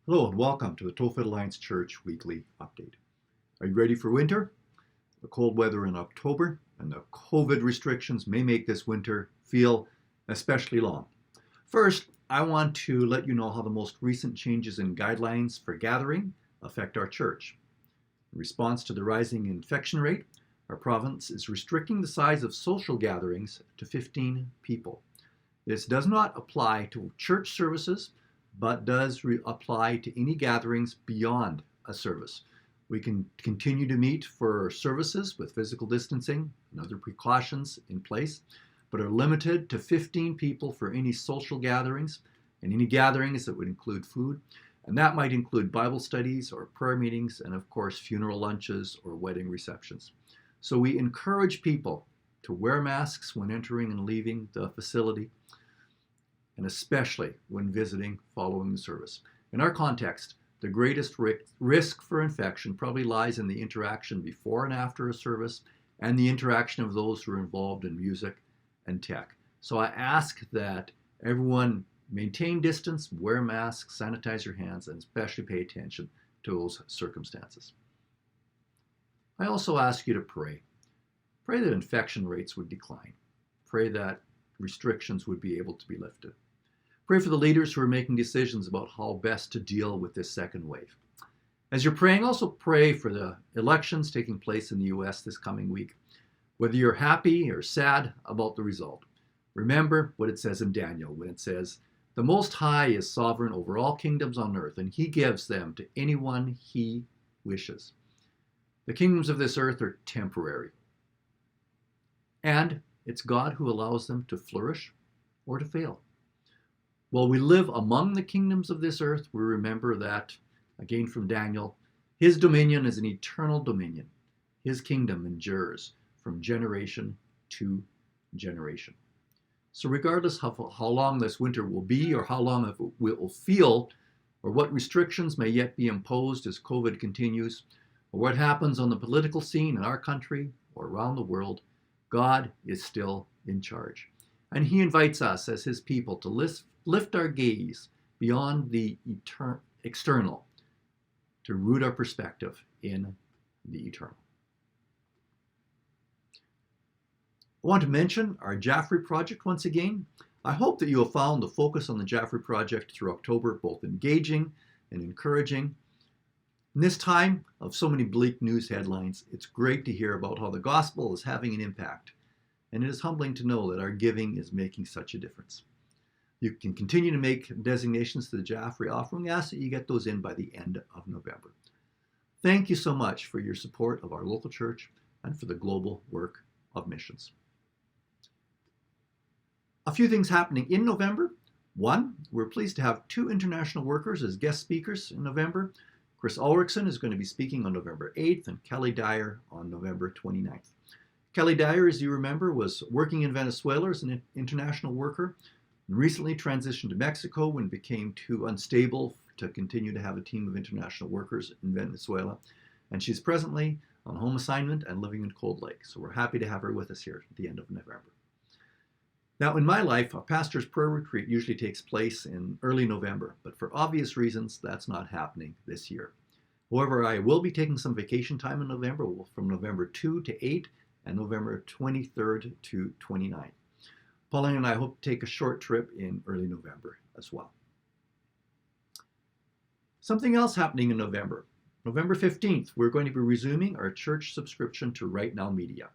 Hello and welcome to the Tophet Alliance Church Weekly Update. Are you ready for winter? The cold weather in October and the COVID restrictions may make this winter feel especially long. First, I want to let you know how the most recent changes in guidelines for gathering affect our church. In response to the rising infection rate, our province is restricting the size of social gatherings to 15 people. This does not apply to church services, but does apply to any gatherings beyond a service. We can continue to meet for services with physical distancing and other precautions in place, but are limited to 15 people for any social gatherings and any gatherings that would include food. And that might include Bible studies or prayer meetings and, of course, funeral lunches or wedding receptions. So we encourage people to wear masks when entering and leaving the facility, and especially when visiting following the service. In our context, the greatest risk for infection probably lies in the interaction before and after a service and the interaction of those who are involved in music and tech. So I ask that everyone maintain distance, wear masks, sanitize your hands, and especially pay attention to those circumstances. I also ask you to pray. Pray that infection rates would decline. Pray that restrictions would be able to be lifted. Pray for the leaders who are making decisions about how best to deal with this second wave. As you're praying, also pray for the elections taking place in the U.S. this coming week. Whether you're happy or sad about the result, remember what it says in Daniel when it says, "The Most High is sovereign over all kingdoms on earth, and he gives them to anyone he wishes." The kingdoms of this earth are temporary, and it's God who allows them to flourish or to fail. While we live among the kingdoms of this earth, we remember that, again from Daniel, his dominion is an eternal dominion. His kingdom endures from generation to generation. So regardless of how long this winter will be or how long it will feel, or what restrictions may yet be imposed as COVID continues, or what happens on the political scene in our country or around the world, God is still in charge. And he invites us as his people to lift our gaze beyond the external, to root our perspective in the eternal. I want to mention our Jaffrey Project once again. I hope that you have found the focus on the Jaffrey Project through October both engaging and encouraging. In this time of so many bleak news headlines, it's great to hear about how the gospel is having an impact, and it is humbling to know that our giving is making such a difference. You can continue to make designations to the Jaffrey offering. We ask that you get those in by the end of November. Thank you so much for your support of our local church and for the global work of missions. A few things happening in November. One, we're pleased to have 2 international workers as guest speakers in November. Chris Ulrichson is going to be speaking on November 8th and Kelly Dyer on November 29th. Kelly Dyer, as you remember, was working in Venezuela as an international worker and recently transitioned to Mexico when it became too unstable to continue to have a team of international workers in Venezuela. And she's presently on home assignment and living in Cold Lake. So we're happy to have her with us here at the end of November. Now, in my life, a pastor's prayer retreat usually takes place in early November, but for obvious reasons, that's not happening this year. However, I will be taking some vacation time in November, from November 2 to 8 and November 23rd to 29th. Pauline and I hope to take a short trip in early November as well. Something else happening in November. November 15th, we're going to be resuming our church subscription to Right Now Media.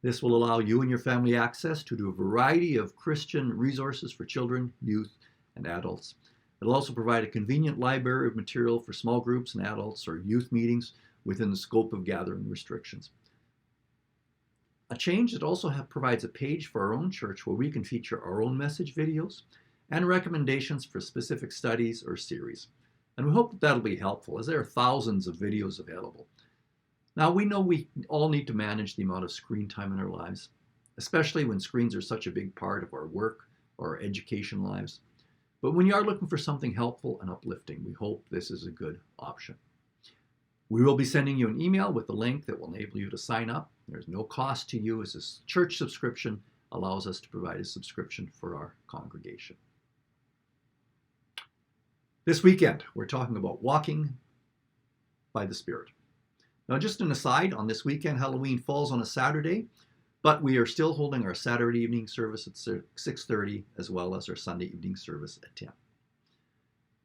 This will allow you and your family access to a variety of Christian resources for children, youth, and adults. It'll also provide a convenient library of material for small groups and adults or youth meetings within the scope of gathering restrictions. A change that also provides a page for our own church where we can feature our own message videos and recommendations for specific studies or series. And we hope that that'll be helpful, as there are thousands of videos available. Now, we know we all need to manage the amount of screen time in our lives, especially when screens are such a big part of our work or our education lives. But when you are looking for something helpful and uplifting, we hope this is a good option. We will be sending you an email with a link that will enable you to sign up. There's no cost to you, as this church subscription allows us to provide a subscription for our congregation. This weekend, we're talking about walking by the Spirit. Now, just an aside, on this weekend, Halloween falls on a Saturday, but we are still holding our Saturday evening service at 6:30 as well as our Sunday evening service at 10.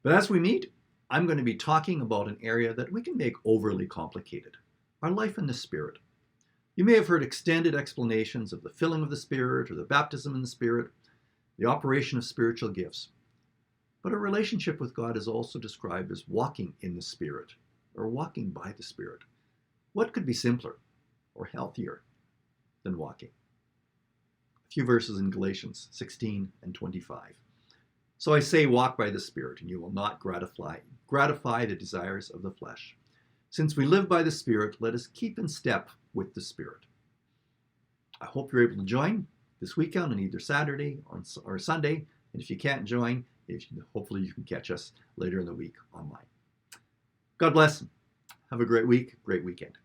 But as we meet, I'm going to be talking about an area that we can make overly complicated, our life in the Spirit. You may have heard extended explanations of the filling of the Spirit or the baptism in the Spirit, the operation of spiritual gifts. But a relationship with God is also described as walking in the Spirit or walking by the Spirit. What could be simpler or healthier than walking? A few verses in Galatians 16 and 25. So I say, walk by the Spirit, and you will not gratify the desires of the flesh. Since we live by the Spirit, let us keep in step with the Spirit. I hope you're able to join this weekend on either Saturday or Sunday. And if you can't join, hopefully you can catch us later in the week online. God bless. Have a great week, great weekend.